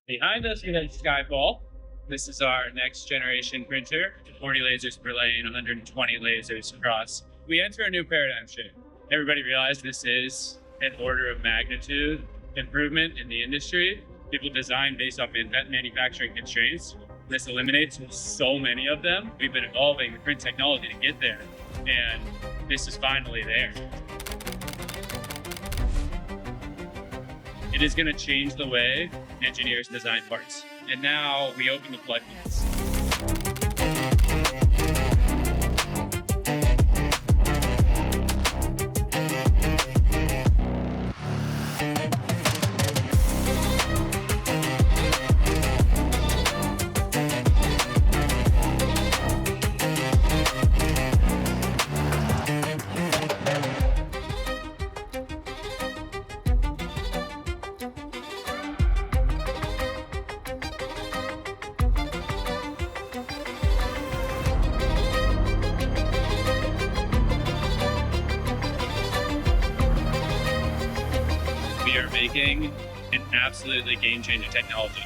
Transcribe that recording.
Behind us, we have Skyfall. This is our next generation printer, 40 lasers per lane, 120 lasers across. We enter a new paradigm shift. Everybody realized this is an order of magnitude improvement in the industry. People design based off manufacturing constraints. This eliminates so many of them. We've been evolving the print technology to get there, and this is finally there. It is going to change the way engineers design parts. And now we open the floodgates. We are making an absolutely game-changing technology.